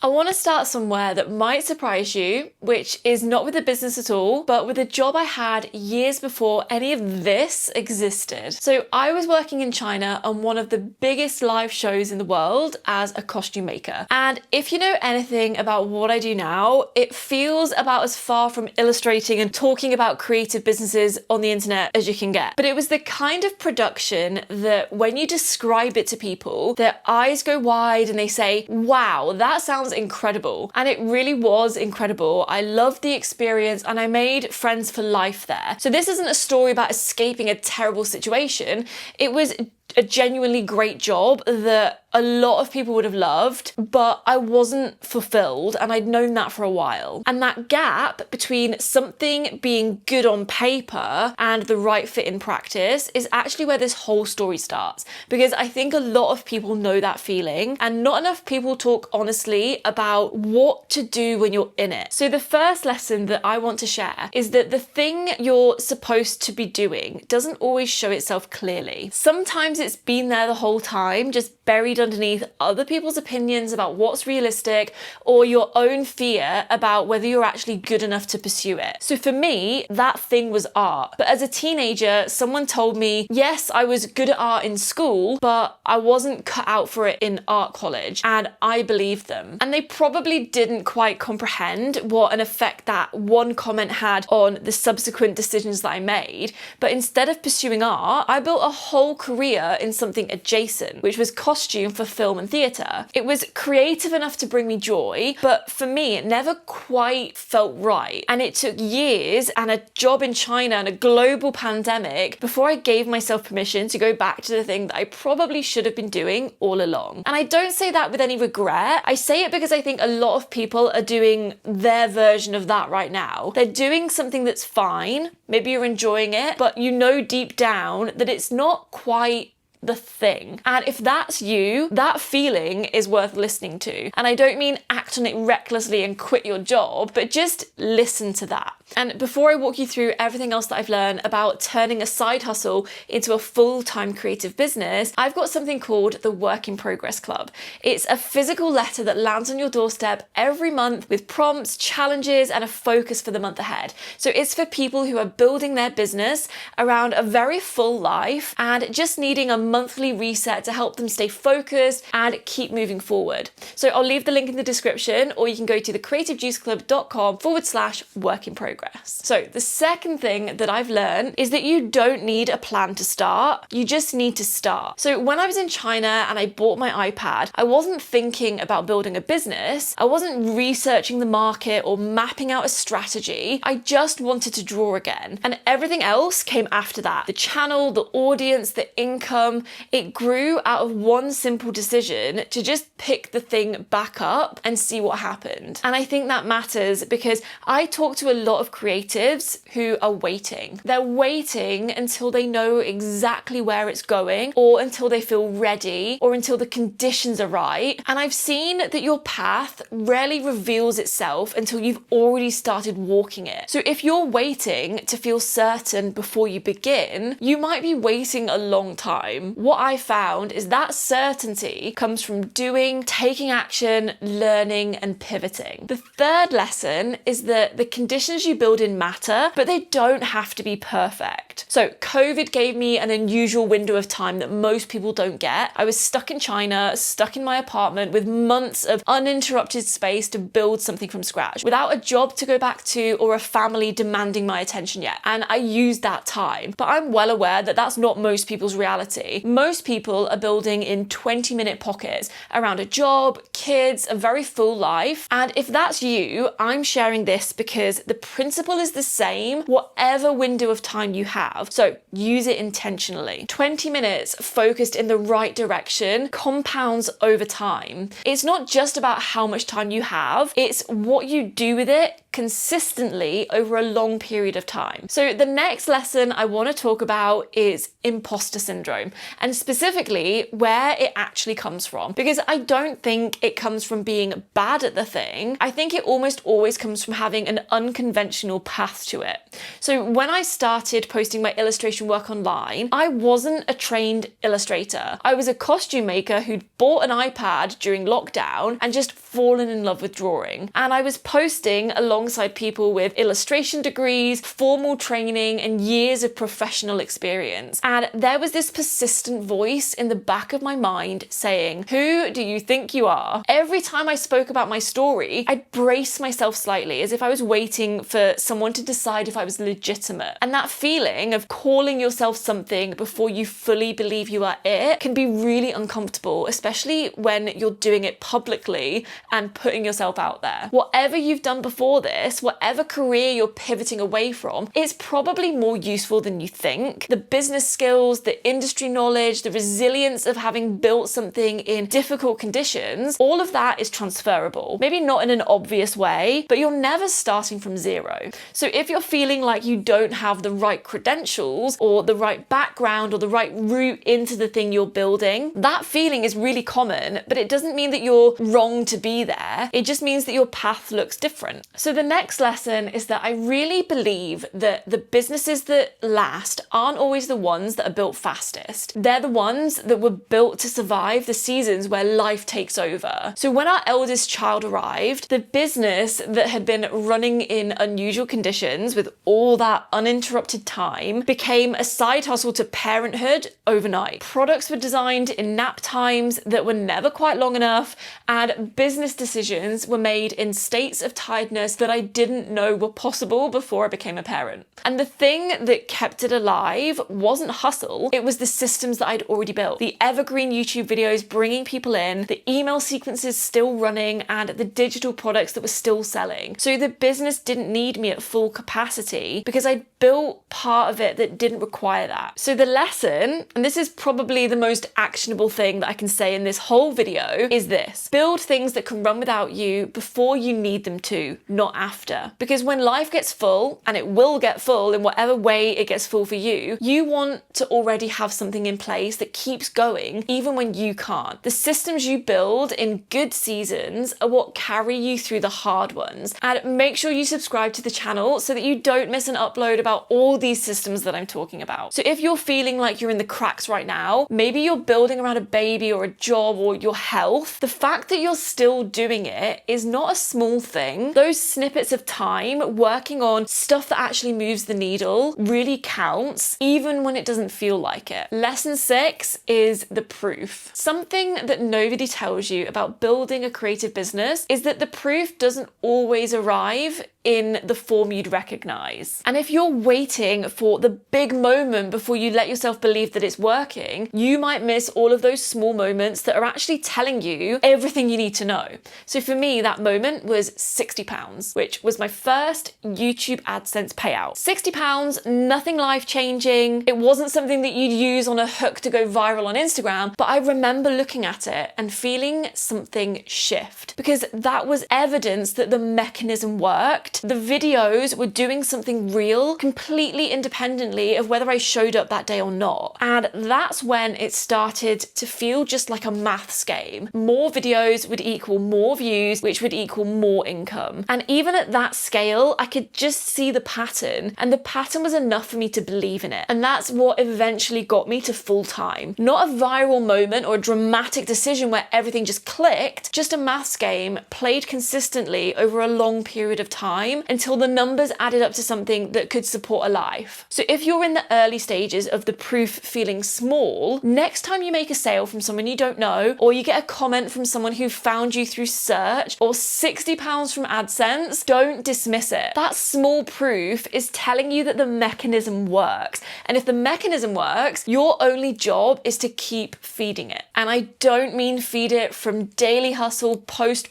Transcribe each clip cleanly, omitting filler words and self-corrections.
I want to start somewhere that might surprise you, which is not with a business at all, but with a job I had years before any of this existed. So I was working in China on one of the biggest live shows in the world as a costume maker. And if you know anything about what I do now, it feels about as far from illustrating and talking about creative businesses on the internet as you can get. But it was the kind of production that when you describe it to people, their eyes go wide and they say, wow, that sounds incredible. And it really was incredible. I loved the experience and I made friends for life there. So this isn't a story about escaping a terrible situation. It was a genuinely great job that a lot of people would have loved, but I wasn't fulfilled and I'd known that for a while. And that gap between something being good on paper and the right fit in practice is actually where this whole story starts, because I think a lot of people know that feeling and not enough people talk honestly about what to do when you're in it. So the first lesson that I want to share is that the thing you're supposed to be doing doesn't always show itself clearly. Sometimes it's been there the whole time, just buried underneath other people's opinions about what's realistic or your own fear about whether you're actually good enough to pursue it. So for me, that thing was art. But as a teenager, someone told me, yes, I was good at art in school, but I wasn't cut out for it in art college. And I believed them. And they probably didn't quite comprehend what an effect that one comment had on the subsequent decisions that I made. But instead of pursuing art, I built a whole career in something adjacent, which was costume for film and theatre. It was creative enough to bring me joy, but for me, it never quite felt right. And it took years and a job in China and a global pandemic before I gave myself permission to go back to the thing that I probably should have been doing all along. And I don't say that with any regret. I say it because I think a lot of people are doing their version of that right now. They're doing something that's fine. Maybe you're enjoying it, but you know deep down that it's not quite the thing. And if that's you, that feeling is worth listening to. And I don't mean act on it recklessly and quit your job, but just listen to that. And before I walk you through everything else that I've learned about turning a side hustle into a full-time creative business, I've got something called the Work in Progress Club. It's a physical letter that lands on your doorstep every month with prompts, challenges, and a focus for the month ahead. So it's for people who are building their business around a very full life and just needing a monthly reset to help them stay focused and keep moving forward. So I'll leave the link in the description, or you can go to thecreativejuiceclub.com/work-in-progress. So the second thing that I've learned is that you don't need a plan to start. You just need to start. So when I was in China and I bought my iPad, I wasn't thinking about building a business. I wasn't researching the market or mapping out a strategy. I just wanted to draw again. And everything else came after that. The channel, the audience, the income, it grew out of one simple decision to just pick the thing back up and see what happened. And I think that matters because I talk to a lot of creatives who are waiting. They're waiting until they know exactly where it's going, or until they feel ready, or until the conditions are right. And I've seen that your path rarely reveals itself until you've already started walking it. So if you're waiting to feel certain before you begin, you might be waiting a long time. What I found is that certainty comes from doing, taking action, learning, and pivoting. The third lesson is that the conditions you build in matter, but they don't have to be perfect. So COVID gave me an unusual window of time that most people don't get. I was stuck in China, stuck in my apartment with months of uninterrupted space to build something from scratch, without a job to go back to or a family demanding my attention yet. And I used that time. But I'm well aware that that's not most people's reality. Most people are building in 20-minute pockets around a job, kids, a very full life. And if that's you, I'm sharing this because the principle is the same, whatever window of time you have. So use it intentionally. 20 minutes focused in the right direction compounds over time. It's not just about how much time you have, it's what you do with it consistently over a long period of time. So the next lesson I want to talk about is imposter syndrome. and specifically where it actually comes from. Because I don't think it comes from being bad at the thing. I think it almost always comes from having an unconventional path to it. So when I started posting my illustration work online, I wasn't a trained illustrator. I was a costume maker who'd bought an iPad during lockdown and just fallen in love with drawing. And I was posting alongside people with illustration degrees, formal training, and years of professional experience. And there was this persistent voice in the back of my mind saying, "Who do you think you are?" Every time I spoke about my story, I'd brace myself slightly as if I was waiting for someone to decide if I was legitimate. And that feeling of calling yourself something before you fully believe you are it can be really uncomfortable, especially when you're doing it publicly and putting yourself out there. Whatever you've done before this, whatever career you're pivoting away from, it's probably more useful than you think. The business skills, the industry knowledge, the resilience of having built something in difficult conditions, all of that is transferable. Maybe not in an obvious way, but you're never starting from zero. So if you're feeling like you don't have the right credentials or the right background or the right route into the thing you're building, that feeling is really common, but it doesn't mean that you're wrong to be there. It just means that your path looks different. So the next lesson is that I really believe that the businesses that last aren't always the ones that are built fastest. They're the ones that were built to survive the seasons where life takes over. So when our eldest child arrived, the business that had been running in unusual conditions with all that uninterrupted time became a side hustle to parenthood overnight. Products were designed in nap times that were never quite long enough, and business decisions were made in states of tiredness that I didn't know were possible before I became a parent. And the thing that kept it alive wasn't hustle, it was the systems that I'd already built. The evergreen YouTube videos bringing people in, the email sequences still running, and the digital products that were still selling. So the business didn't need me at full capacity because I'd built part of it that didn't require that. So the lesson, and this is probably the most actionable thing that I can say in this whole video, is this: build things that can run without you before you need them to, not after. Because when life gets full, and it will get full in whatever way it gets full for you, you want to already have something in place that keeps going even when you can't. The systems you build in good seasons are what carry you through the hard ones. And make sure you subscribe to the channel so that you don't miss an upload about all these systems that I'm talking about. So if you're feeling like you're in the cracks right now, maybe you're building around a baby or a job or your health, the fact that you're still doing it is not a small thing. Those snippets of time working on stuff that actually moves the needle really counts, even when it doesn't feel like it. Lesson 6 is the proof. Something that nobody tells you about building a creative business is that the proof doesn't always arrive in the form you'd recognize. And if you're waiting for the big moment before you let yourself believe that it's working, you might miss all of those small moments that are actually telling you everything you need to know. So for me, that moment was £60, which was my first YouTube AdSense payout. £60, nothing life-changing. It wasn't something that you'd use on a hook to go viral on Instagram, but I remember looking at it and feeling something shift, because that was evidence that the mechanism worked. The videos were doing something real, completely independently of whether I showed up that day or not. And that's when it started to feel just like a maths game. More videos would equal more views, which would equal more income. And even at that scale, I could just see the pattern, and the pattern was enough for me to believe in it. And that's what eventually got me to full time. Not a viral moment or a dramatic decision where everything just clicked, just a maths game played consistently over a long period of time until the numbers added up to something that could support a life. So if you're in the early stages of the proof feeling small, next time you make a sale from someone you don't know, or you get a comment from someone who found you through search, or £60 from AdSense, don't dismiss it. That small proof is telling you that the mechanism works. And if the mechanism works, your only job is to keep feeding it. And I don't mean feed it from daily hustle, post.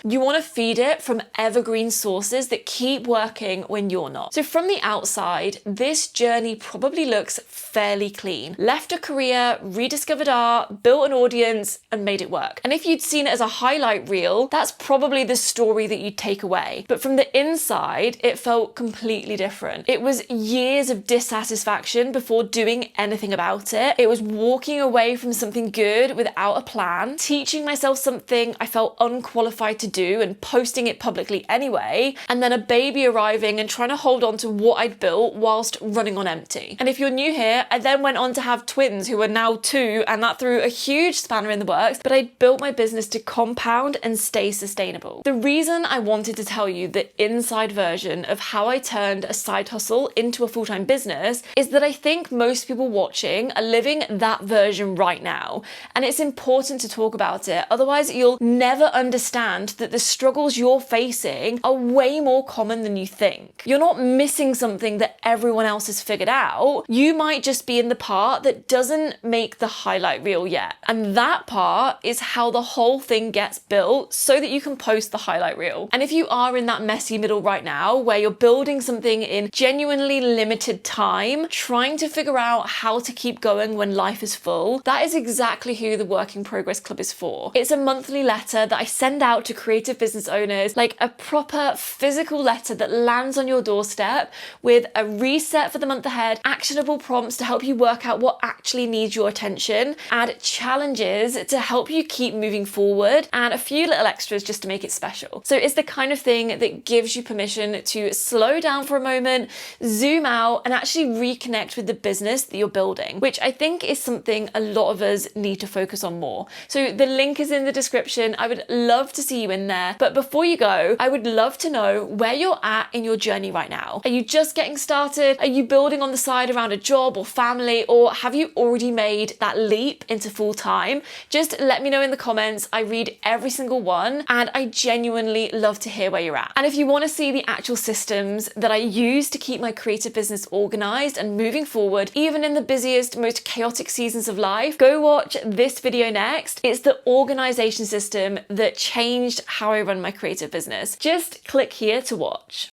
You want to feed it from evergreen sources that keep working when you're not. So from the outside, this journey probably looks fairly clean. Left a career, rediscovered art, built an audience, and made it work. And if you'd seen it as a highlight reel, that's probably the story that you'd take away. But from the inside, it felt completely different. It was years of dissatisfaction before doing anything about it. It was walking away from something good without a plan, teaching myself something I felt unqualified to do and posting it publicly anyway, and then a baby arriving and trying to hold on to what I'd built whilst running on empty. And if you're new here, I then went on to have twins who are now 2, and that threw a huge spanner in the works, but I built my business to compound and stay sustainable. The reason I wanted to tell you the inside version of how I turned a side hustle into a full-time business is that I think most people watching are living that version right now, and it's important to talk about it, otherwise you'll never understand that the struggles you're facing are way more common than you think. You're not missing something that everyone else has figured out, you might just be in the part that doesn't make the highlight reel yet, and that part is how the whole thing gets built so that you can post the highlight reel. And if you are in that messy middle right now where you're building something in genuinely limited time, trying to figure out how to keep going when life is full, that is exactly who the Work in Progress Club is for. It's a monthly letter that I send out to creative business owners, like a proper physical letter that lands on your doorstep with a reset for the month ahead, actionable prompts to help you work out what actually needs your attention, and challenges to help you keep moving forward, and a few little extras just to make it special. So it's the kind of thing that gives you permission to slow down for a moment, zoom out, and actually reconnect with the business that you're building, which I think is something a lot of us need to focus on more. So the link is in the description. I would love to see you in there. But before you go, I would love to know where you're at in your journey right now. Are you just getting started? Are you building on the side around a job or family? Or have you already made that leap into full time? Just let me know in the comments. I read every single one, and I genuinely love to hear where you're at. And if you want to see the actual systems that I use to keep my creative business organized and moving forward, even in the busiest, most chaotic seasons of life, go watch this video next. It's the organization system that changed how I run my creative business. Just click here to watch.